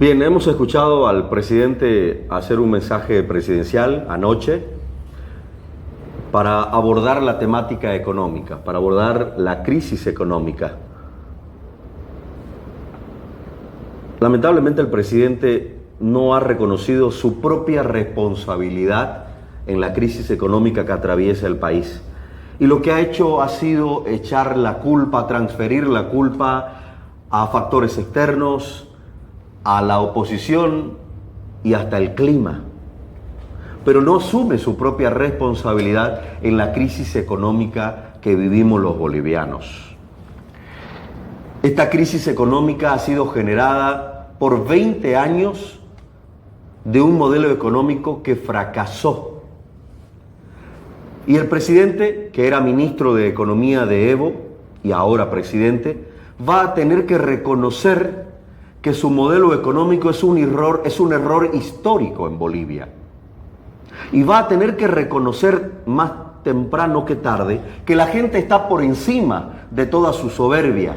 Bien, hemos escuchado al presidente hacer un mensaje presidencial anoche para abordar la temática económica, para abordar la crisis económica. Lamentablemente el presidente no ha reconocido su propia responsabilidad en la crisis económica que atraviesa el país. Y lo que ha hecho ha sido echar la culpa, transferir la culpa a factores externos, a la oposición y hasta el clima, pero no asume su propia responsabilidad en la crisis económica que vivimos los bolivianos. Esta crisis económica ha sido generada por 20 años de un modelo económico que fracasó. Y el presidente, que era ministro de Economía de Evo y ahora presidente, va a tener que reconocer que su modelo económico es un error histórico en Bolivia. Y va a tener que reconocer más temprano que tarde que la gente está por encima de toda su soberbia.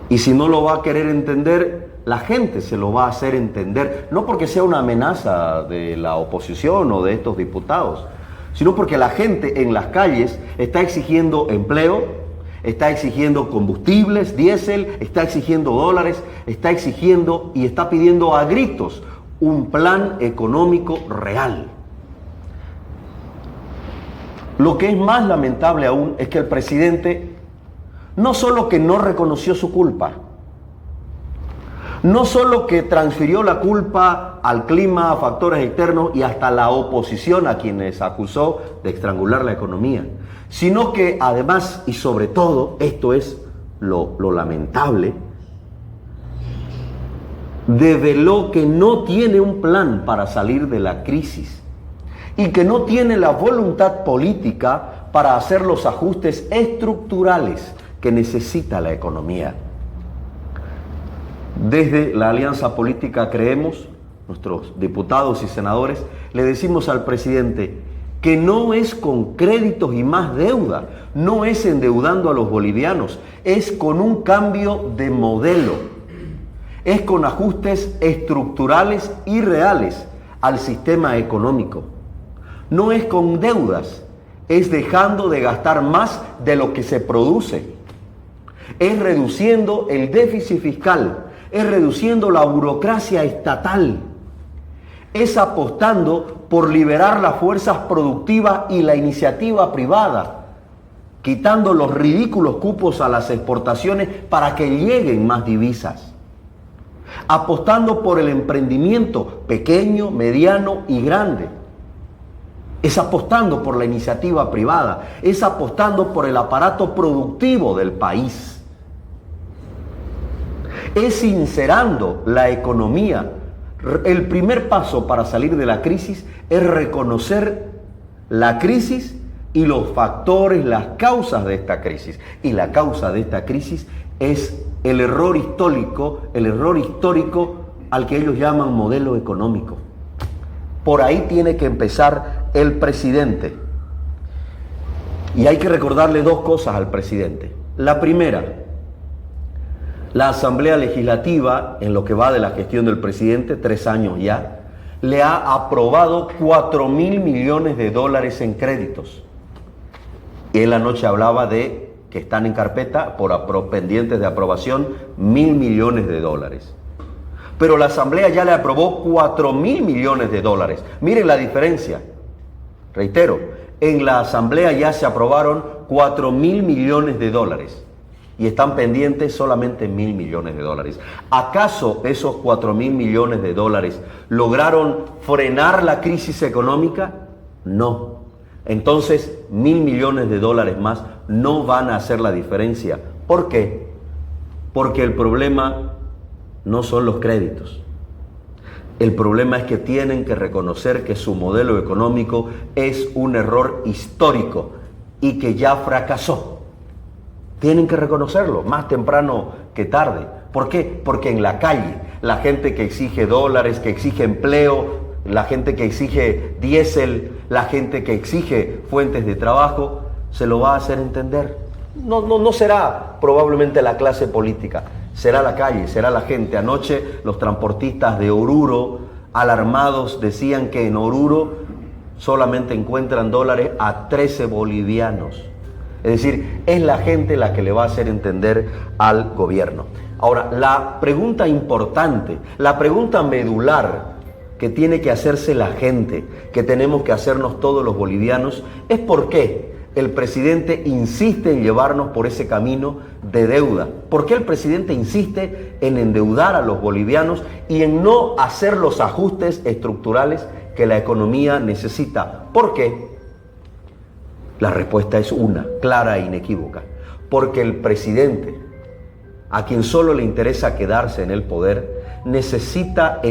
Y si no lo va a querer entender, la gente se lo va a hacer entender, no porque sea una amenaza de la oposición o de estos diputados, sino porque la gente en las calles está exigiendo empleo, está exigiendo combustibles, diésel, está exigiendo dólares, está exigiendo y está pidiendo a gritos un plan económico real. Lo que es más lamentable aún es que el presidente no solo que no reconoció su culpa, no solo que transfirió la culpa al clima, a factores externos y hasta la oposición a quienes acusó de estrangular la economía, sino que además y sobre todo, esto es lo lamentable, develó que no tiene un plan para salir de la crisis y que no tiene la voluntad política para hacer los ajustes estructurales que necesita la economía. Desde la Alianza Política Creemos, nuestros diputados y senadores, le decimos al presidente que no es con créditos y más deuda, no es endeudando a los bolivianos, es con un cambio de modelo, es con ajustes estructurales y reales al sistema económico. No es con deudas, es dejando de gastar más de lo que se produce, es reduciendo el déficit fiscal, es reduciendo la burocracia estatal, es apostando por liberar las fuerzas productivas y la iniciativa privada, quitando los ridículos cupos a las exportaciones para que lleguen más divisas, apostando por el emprendimiento pequeño, mediano y grande, es apostando por la iniciativa privada, es apostando por el aparato productivo del país, es sincerando la economía. El primer paso para salir de la crisis es reconocer la crisis y los factores, las causas de esta crisis. Y la causa de esta crisis es el error histórico al que ellos llaman modelo económico. Por ahí tiene que empezar el presidente. Y hay que recordarle dos cosas al presidente. La primera, la Asamblea Legislativa, en lo que va de la gestión del presidente, 3 años ya, le ha aprobado 4.000 millones de dólares en créditos. Y él anoche hablaba de que están en carpeta pendientes de aprobación 1.000 millones de dólares. Pero la Asamblea ya le aprobó 4.000 millones de dólares. Miren la diferencia. Reitero, en la Asamblea ya se aprobaron 4.000 millones de dólares. Y están pendientes solamente 1.000 millones de dólares. ¿Acaso esos 4.000 millones de dólares lograron frenar la crisis económica? No. Entonces, 1.000 millones de dólares más no van a hacer la diferencia. ¿Por qué? Porque el problema no son los créditos. El problema es que tienen que reconocer que su modelo económico es un error histórico y que ya fracasó. Tienen que reconocerlo, más temprano que tarde. ¿Por qué? Porque en la calle, la gente que exige dólares, que exige empleo, la gente que exige diésel, la gente que exige fuentes de trabajo, se lo va a hacer entender. No será probablemente la clase política, será la calle, será la gente. Anoche los transportistas de Oruro, alarmados, decían que en Oruro solamente encuentran dólares a 13 bolivianos. Es decir, es la gente la que le va a hacer entender al gobierno. Ahora, la pregunta importante, la pregunta medular que tiene que hacerse la gente, que tenemos que hacernos todos los bolivianos, es por qué el presidente insiste en llevarnos por ese camino de deuda. ¿Por qué el presidente insiste en endeudar a los bolivianos y en no hacer los ajustes estructurales que la economía necesita? ¿Por qué? La respuesta es una, clara e inequívoca. Porque el presidente, a quien solo le interesa quedarse en el poder, necesita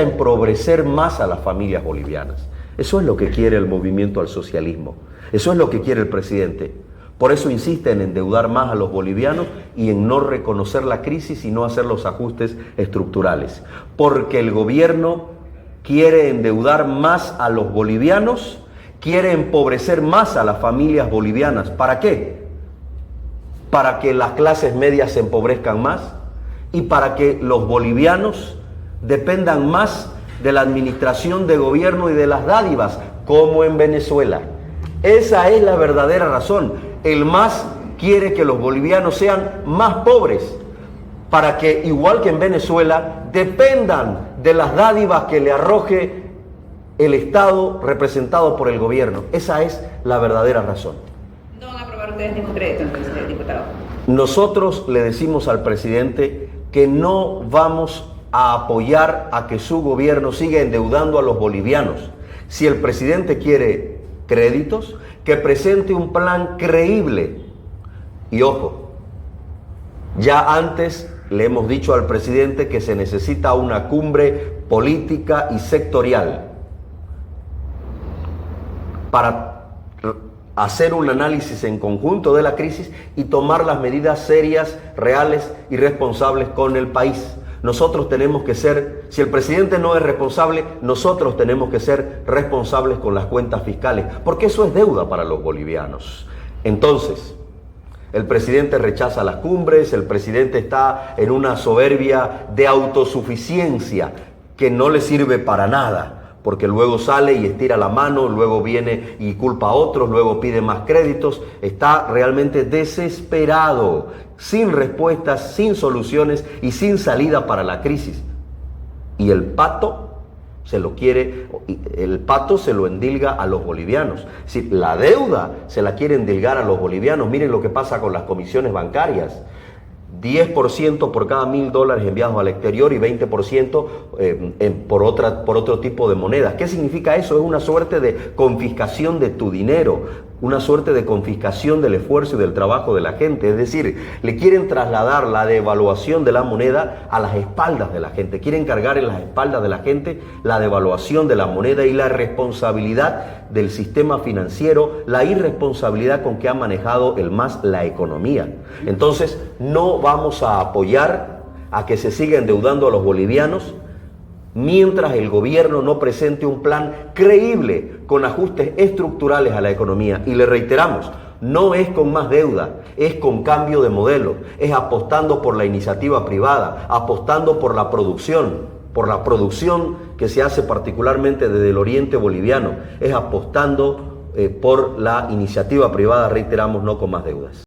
empobrecer más a las familias bolivianas. Eso es lo que quiere el movimiento al socialismo. Eso es lo que quiere el presidente. Por eso insiste en endeudar más a los bolivianos y en no reconocer la crisis y no hacer los ajustes estructurales. Porque el gobierno quiere endeudar más a los bolivianos, quiere empobrecer más a las familias bolivianas. ¿Para qué? Para que las clases medias se empobrezcan más y para que los bolivianos dependan más de la administración de gobierno y de las dádivas, como en Venezuela. Esa es la verdadera razón. El MAS quiere que los bolivianos sean más pobres, para que, igual que en Venezuela, dependan de las dádivas que le arroje el Estado representado por el gobierno. Esa es la verdadera razón. ¿No van a aprobar ustedes ningún crédito, entonces, diputado? Nosotros le decimos al presidente que no vamos a apoyar a que su gobierno siga endeudando a los bolivianos. Si el presidente quiere créditos, que presente un plan creíble. Y ojo, ya antes le hemos dicho al presidente que se necesita una cumbre política y sectorial para hacer un análisis en conjunto de la crisis y tomar las medidas serias, reales y responsables con el país. Nosotros tenemos que ser, si el presidente no es responsable, nosotros tenemos que ser responsables con las cuentas fiscales, porque eso es deuda para los bolivianos. Entonces, el presidente rechaza las cumbres, el presidente está en una soberbia de autosuficiencia que no le sirve para nada, porque luego sale y estira la mano, luego viene y culpa a otros, luego pide más créditos. Está realmente desesperado, sin respuestas, sin soluciones y sin salida para la crisis. Y el pato se lo endilga a los bolivianos. Si la deuda se la quiere endilgar a los bolivianos, miren lo que pasa con las comisiones bancarias. 10% por cada $1.000 enviados al exterior y 20% por otro tipo de monedas. ¿Qué significa eso? Es una suerte de confiscación de tu dinero, una suerte de confiscación del esfuerzo y del trabajo de la gente. Es decir, le quieren trasladar la devaluación de la moneda a las espaldas de la gente. Quieren cargar en las espaldas de la gente la devaluación de la moneda y la responsabilidad del sistema financiero, la irresponsabilidad con que ha manejado el MAS la economía. Entonces, no vamos a apoyar a que se siga endeudando a los bolivianos mientras el gobierno no presente un plan creíble con ajustes estructurales a la economía. Y le reiteramos, no es con más deuda, es con cambio de modelo, es apostando por la iniciativa privada, apostando por la producción que se hace particularmente desde el oriente boliviano, es apostando por la iniciativa privada, reiteramos, no con más deudas.